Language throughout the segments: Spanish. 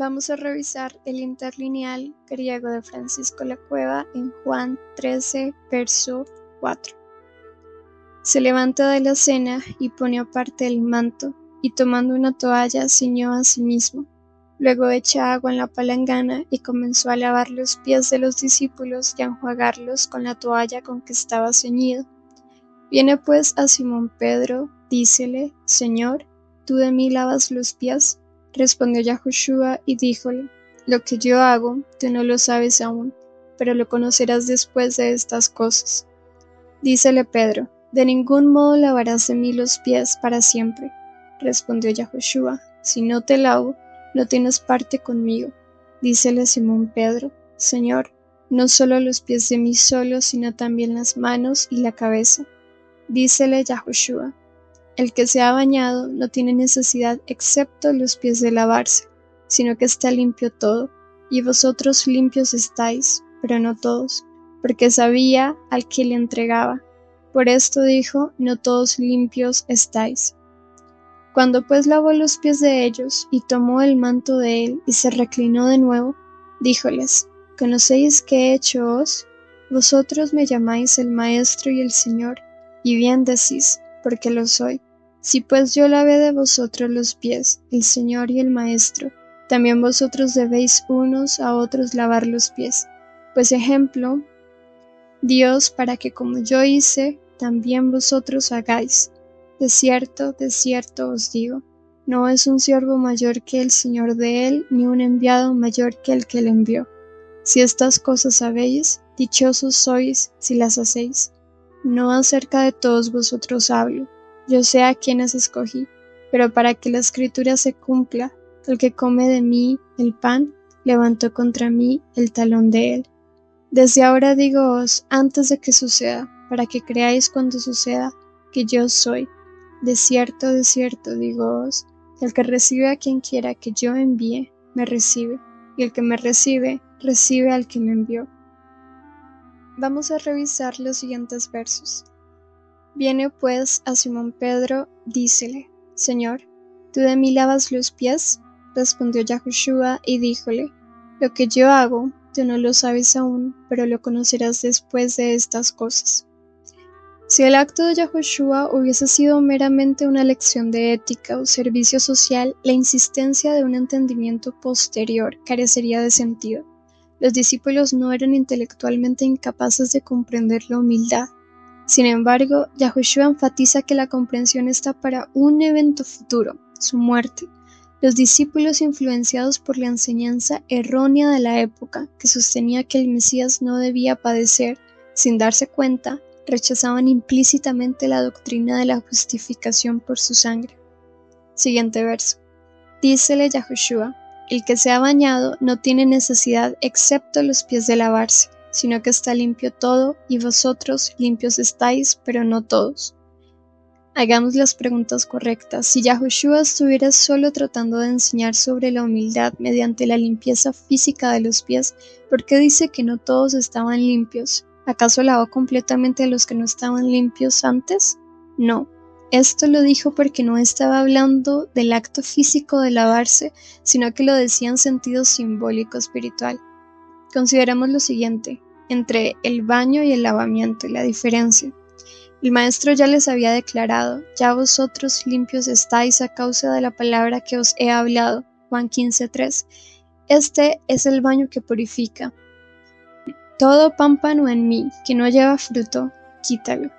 Vamos a revisar el interlineal griego de Francisco Lacueva en Juan 13, verso 4. Se levanta de la cena y pone aparte el manto, y tomando una toalla ciñó a sí mismo. Luego echa agua en la palangana y comenzó a lavar los pies de los discípulos y a enjuagarlos con la toalla con que estaba ceñido. Viene pues a Simón Pedro, dícele: Señor, ¿tú de mí lavas los pies? Respondió Yahushua y díjole: Lo que yo hago, tú no lo sabes aún, pero lo conocerás después de estas cosas. Dícele Pedro: De ningún modo lavarás de mí los pies para siempre. Respondió Yahushua: Si no te lavo, no tienes parte conmigo. Dícele Simón Pedro: Señor, no solo los pies de mí solo, sino también las manos y la cabeza. Dícele Yahushua: El que se ha bañado no tiene necesidad excepto los pies de lavarse, sino que está limpio todo, y vosotros limpios estáis, pero no todos, porque sabía al que le entregaba. Por esto dijo: No todos limpios estáis. Cuando pues lavó los pies de ellos, y tomó el manto de él, y se reclinó de nuevo, díjoles: ¿Conocéis qué he hecho os? Vosotros me llamáis el Maestro y el Señor, y bien decís, porque lo soy. Si pues yo lavé de vosotros los pies, el Señor y el Maestro, también vosotros debéis unos a otros lavar los pies. Pues ejemplo Dios para que como yo hice, también vosotros hagáis. De cierto os digo, no es un siervo mayor que el Señor de él, ni un enviado mayor que el que le envió. Si estas cosas sabéis, dichosos sois si las hacéis. No acerca de todos vosotros hablo, yo sé a quienes escogí, pero para que la escritura se cumpla, el que come de mí el pan, levantó contra mí el talón de él. Desde ahora digoos antes de que suceda, para que creáis cuando suceda, que yo soy. De cierto digoos, el que recibe a quien quiera que yo envíe, me recibe, y el que me recibe, recibe al que me envió. Vamos a revisar los siguientes versos. Viene pues a Simón Pedro, dícele: Señor, ¿tú de mí lavas los pies? Respondió Yahushua y díjole: Lo que yo hago, tú no lo sabes aún, pero lo conocerás después de estas cosas. Si el acto de Yahushua hubiese sido meramente una lección de ética o servicio social, la insistencia de un entendimiento posterior carecería de sentido. Los discípulos no eran intelectualmente incapaces de comprender la humildad. Sin embargo, Yahushua enfatiza que la comprensión está para un evento futuro, su muerte. Los discípulos, influenciados por la enseñanza errónea de la época, que sostenía que el Mesías no debía padecer, sin darse cuenta, rechazaban implícitamente la doctrina de la justificación por su sangre. Siguiente verso. Dícele Yahushua: El que se ha bañado no tiene necesidad excepto los pies de lavarse, sino que está limpio todo, y vosotros limpios estáis, pero no todos. Hagamos las preguntas correctas. Si Yahushua estuviera solo tratando de enseñar sobre la humildad mediante la limpieza física de los pies, ¿por qué dice que no todos estaban limpios? ¿Acaso lavó completamente a los que no estaban limpios antes? No. Esto lo dijo porque no estaba hablando del acto físico de lavarse, sino que lo decía en sentido simbólico espiritual. Consideremos lo siguiente, entre el baño y el lavamiento y la diferencia. El maestro ya les había declarado: Ya vosotros limpios estáis a causa de la palabra que os he hablado. Juan 15:3. Este es el baño que purifica. Todo pámpano en mí que no lleva fruto, quítalo,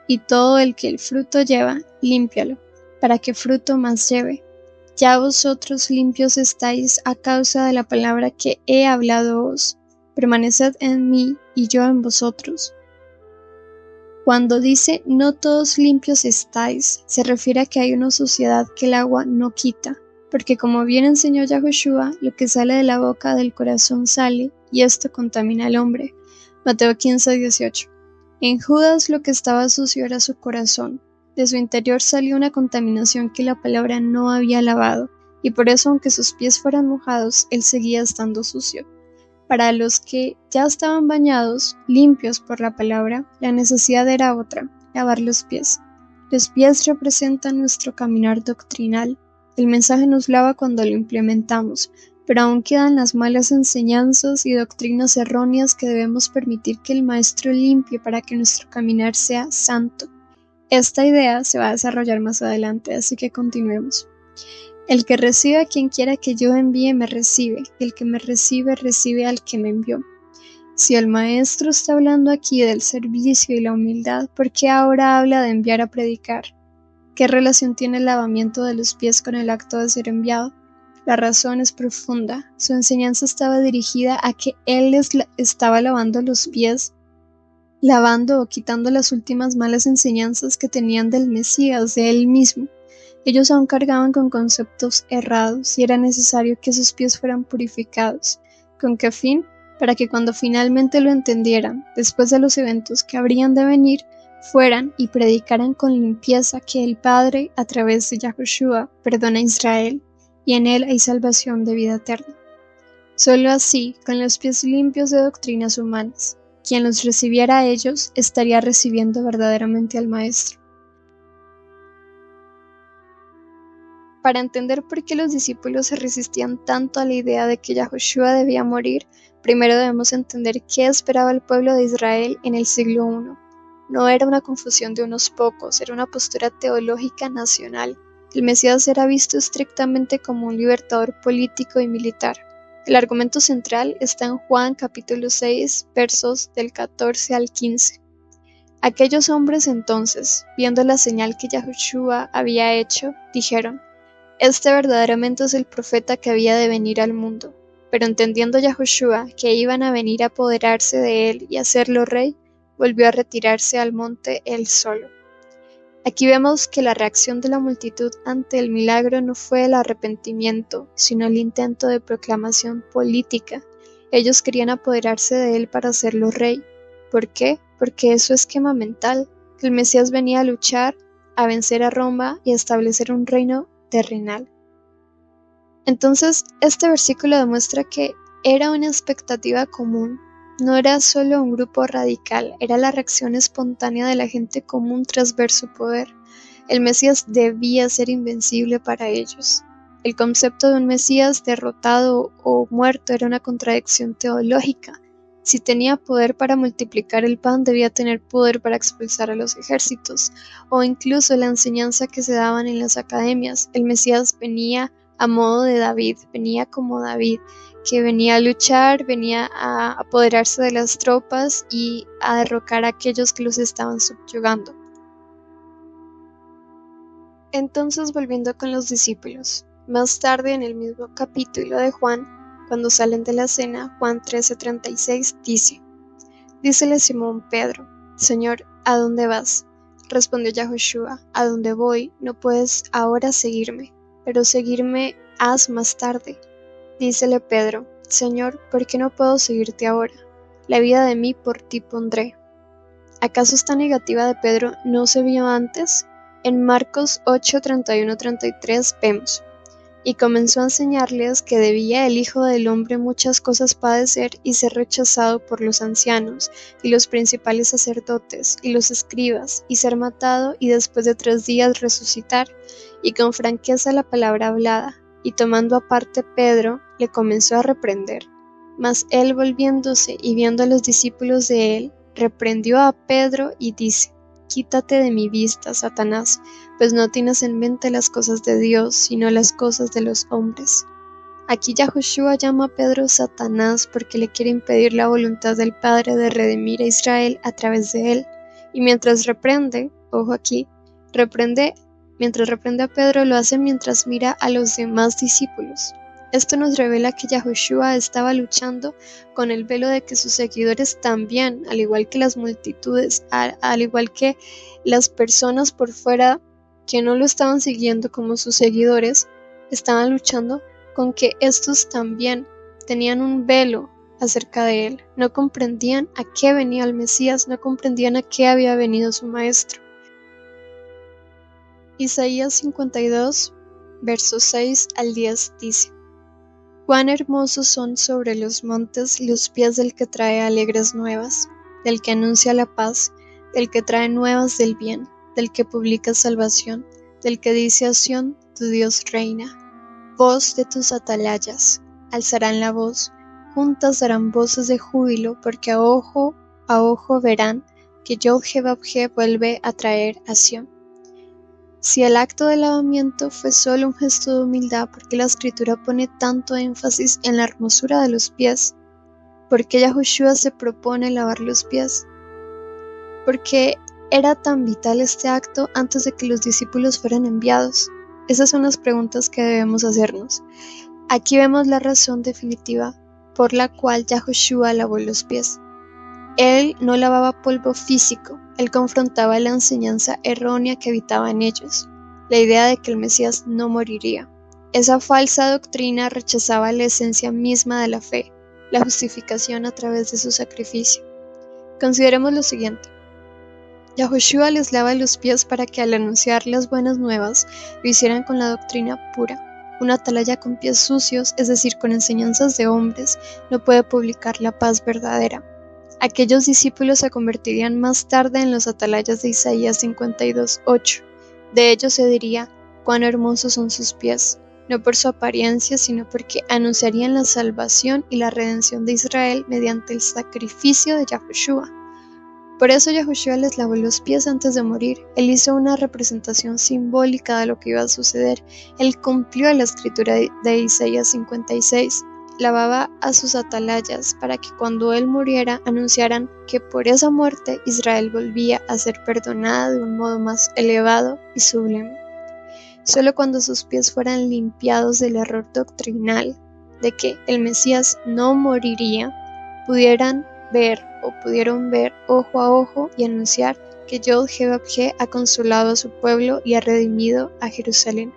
y todo el que el fruto lleva, límpialo, para que fruto más lleve. Ya vosotros limpios estáis a causa de la palabra que he hablado os. Permaneced en mí y yo en vosotros. Cuando dice no todos limpios estáis, se refiere a que hay una suciedad que el agua no quita, porque como bien enseñó Yahushua, lo que sale de la boca del corazón sale, y esto contamina al hombre. Mateo 15:18. En Judas lo que estaba sucio era su corazón. De su interior salió una contaminación que la palabra no había lavado, y por eso aunque sus pies fueran mojados, él seguía estando sucio. Para los que ya estaban bañados, limpios por la palabra, la necesidad era otra: lavar los pies. Los pies representan nuestro caminar doctrinal. El mensaje nos lava cuando lo implementamos, pero aún quedan las malas enseñanzas y doctrinas erróneas que debemos permitir que el Maestro limpie para que nuestro caminar sea santo. Esta idea se va a desarrollar más adelante, así que continuemos. El que recibe a quien quiera que yo envíe me recibe, y el que me recibe, recibe al que me envió. Si el Maestro está hablando aquí del servicio y la humildad, ¿por qué ahora habla de enviar a predicar? ¿Qué relación tiene el lavamiento de los pies con el acto de ser enviado? La razón es profunda. Su enseñanza estaba dirigida a que Él les estaba lavando los pies, lavando o quitando las últimas malas enseñanzas que tenían del Mesías, de Él mismo. Ellos aún cargaban con conceptos errados y era necesario que sus pies fueran purificados. ¿Con qué fin? Para que cuando finalmente lo entendieran, después de los eventos que habrían de venir, fueran y predicaran con limpieza que el Padre, a través de Yahushua, perdona a Israel, y en él hay salvación de vida eterna. Solo así, con los pies limpios de doctrinas humanas, quien los recibiera a ellos estaría recibiendo verdaderamente al Maestro. Para entender por qué los discípulos se resistían tanto a la idea de que Yahushua debía morir, primero debemos entender qué esperaba el pueblo de Israel en el siglo I. No era una confusión de unos pocos, era una postura teológica nacional. El Mesías era visto estrictamente como un libertador político y militar. El argumento central está en Juan capítulo 6, versos del 14 al 15. Aquellos hombres entonces, viendo la señal que Yahushua había hecho, dijeron: este verdaderamente es el profeta que había de venir al mundo. Pero entendiendo Yahushua que iban a venir a apoderarse de él y hacerlo rey, volvió a retirarse al monte él solo. Aquí vemos que la reacción de la multitud ante el milagro no fue el arrepentimiento, sino el intento de proclamación política. Ellos querían apoderarse de él para hacerlo rey. ¿Por qué? Porque es su esquema mental. El Mesías venía a luchar, a vencer a Roma y a establecer un reino terrenal. Entonces, este versículo demuestra que era una expectativa común. No era solo un grupo radical, era la reacción espontánea de la gente común tras ver su poder. El Mesías debía ser invencible para ellos. El concepto de un Mesías derrotado o muerto era una contradicción teológica. Si tenía poder para multiplicar el pan, debía tener poder para expulsar a los ejércitos, o incluso la enseñanza que se daban en las academias. El Mesías venía a modo de David, venía como David, que venía a luchar, venía a apoderarse de las tropas y a derrocar a aquellos que los estaban subyugando. Entonces, volviendo con los discípulos, más tarde en el mismo capítulo de Juan, cuando salen de la cena, Juan 13:36 dice: dícele Simón Pedro: Señor, ¿a dónde vas? Respondió Yahushua: a donde voy no puedes ahora seguirme, pero seguirme has más tarde. Dícele Pedro: Señor, ¿por qué no puedo seguirte ahora? La vida de mí por ti pondré. ¿Acaso esta negativa de Pedro no se vio antes? En Marcos 8:31-33 vemos: y comenzó a enseñarles que debía el Hijo del Hombre muchas cosas padecer y ser rechazado por los ancianos y los principales sacerdotes y los escribas, y ser matado y después de 3 días resucitar. Y con franqueza la palabra hablada, y tomando aparte Pedro, le comenzó a reprender. Mas él, volviéndose y viendo a los discípulos de él, reprendió a Pedro y dice: quítate de mi vista, Satanás, pues no tienes en mente las cosas de Dios, sino las cosas de los hombres. Aquí Yahushua llama a Pedro Satanás porque le quiere impedir la voluntad del Padre de redimir a Israel a través de él. Y mientras reprende, ojo aquí, mientras reprende a Pedro, lo hace mientras mira a los demás discípulos. Esto nos revela que Yahushua estaba luchando con el velo de que sus seguidores también, al igual que las multitudes, al igual que las personas por fuera que no lo estaban siguiendo como sus seguidores, estaban luchando con que estos también tenían un velo acerca de él. No comprendían a qué venía el Mesías, no comprendían a qué había venido su Maestro. Isaías 52, versos 6 al 10 dice: cuán hermosos son sobre los montes los pies del que trae alegres nuevas, del que anuncia la paz, del que trae nuevas del bien, del que publica salvación, del que dice a Sión: tu Dios reina. Voz de tus atalayas, alzarán la voz, juntas darán voces de júbilo, porque a ojo verán que Yod-Heh-Vav-Heh vuelve a traer a Sión. Si el acto de lavamiento fue solo un gesto de humildad, ¿por qué la Escritura pone tanto énfasis en la hermosura de los pies? ¿Por qué Yahushua se propone lavar los pies? ¿Por qué era tan vital este acto antes de que los discípulos fueran enviados? Esas son las preguntas que debemos hacernos. Aquí vemos la razón definitiva por la cual Yahushua lavó los pies. Él no lavaba polvo físico, él confrontaba la enseñanza errónea que habitaba en ellos, la idea de que el Mesías no moriría. Esa falsa doctrina rechazaba la esencia misma de la fe, la justificación a través de su sacrificio. Consideremos lo siguiente. Yahushua les lava los pies para que al anunciar las buenas nuevas lo hicieran con la doctrina pura. Una atalaya con pies sucios, es decir, con enseñanzas de hombres, no puede publicar la paz verdadera. Aquellos discípulos se convertirían más tarde en los atalayas de Isaías 52:8. De ellos se diría, cuán hermosos son sus pies, no por su apariencia, sino porque anunciarían la salvación y la redención de Israel mediante el sacrificio de Yahushua. Por eso Yahushua les lavó los pies antes de morir. Él hizo una representación simbólica de lo que iba a suceder. Él cumplió la escritura de Isaías 56. Lavaba a sus atalayas para que cuando él muriera anunciaran que por esa muerte Israel volvía a ser perdonada de un modo más elevado y sublime. Solo cuando sus pies fueran limpiados del error doctrinal de que el Mesías no moriría, pudieron ver ojo a ojo y anunciar que Yod-Heh-Vav-Heh ha consolado a su pueblo y ha redimido a Jerusalén.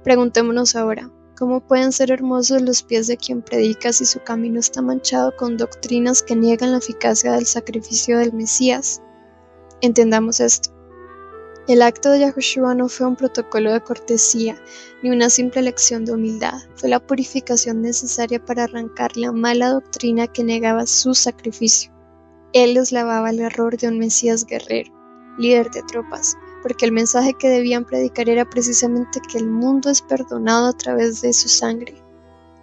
Preguntémonos ahora, ¿cómo pueden ser hermosos los pies de quien predica si su camino está manchado con doctrinas que niegan la eficacia del sacrificio del Mesías? Entendamos esto. El acto de Yahushua no fue un protocolo de cortesía, ni una simple lección de humildad. Fue la purificación necesaria para arrancar la mala doctrina que negaba su sacrificio. Él les lavaba el error de un Mesías guerrero, líder de tropas, porque el mensaje que debían predicar era precisamente que el mundo es perdonado a través de su sangre.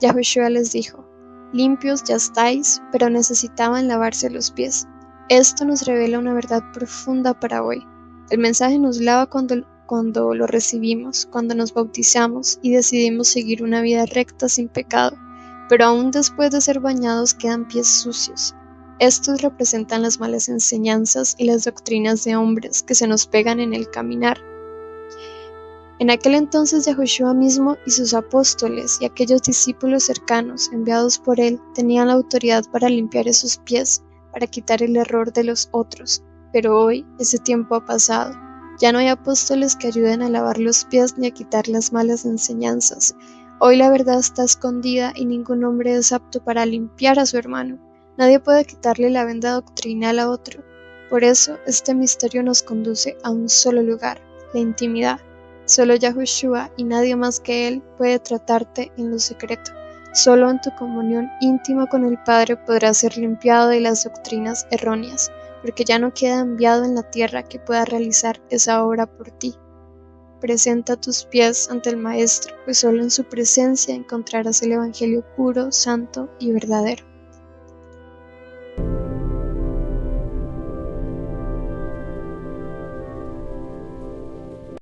Yahushua les dijo, limpios ya estáis, pero necesitaban lavarse los pies. Esto nos revela una verdad profunda para hoy. El mensaje nos lava cuando lo recibimos, cuando nos bautizamos y decidimos seguir una vida recta sin pecado, pero aún después de ser bañados quedan pies sucios. Estos representan las malas enseñanzas y las doctrinas de hombres que se nos pegan en el caminar. En aquel entonces Yahushua mismo y sus apóstoles y aquellos discípulos cercanos enviados por él tenían la autoridad para limpiar esos pies, para quitar el error de los otros. Pero hoy ese tiempo ha pasado. Ya no hay apóstoles que ayuden a lavar los pies ni a quitar las malas enseñanzas. Hoy la verdad está escondida y ningún hombre es apto para limpiar a su hermano. Nadie puede quitarle la venda doctrinal a otro. Por eso este misterio nos conduce a un solo lugar, la intimidad. Solo Yahushua y nadie más que Él puede tratarte en lo secreto. Solo en tu comunión íntima con el Padre podrás ser limpiado de las doctrinas erróneas, porque ya no queda enviado en la tierra que pueda realizar esa obra por ti. Presenta tus pies ante el Maestro, pues solo en su presencia encontrarás el Evangelio puro, santo y verdadero.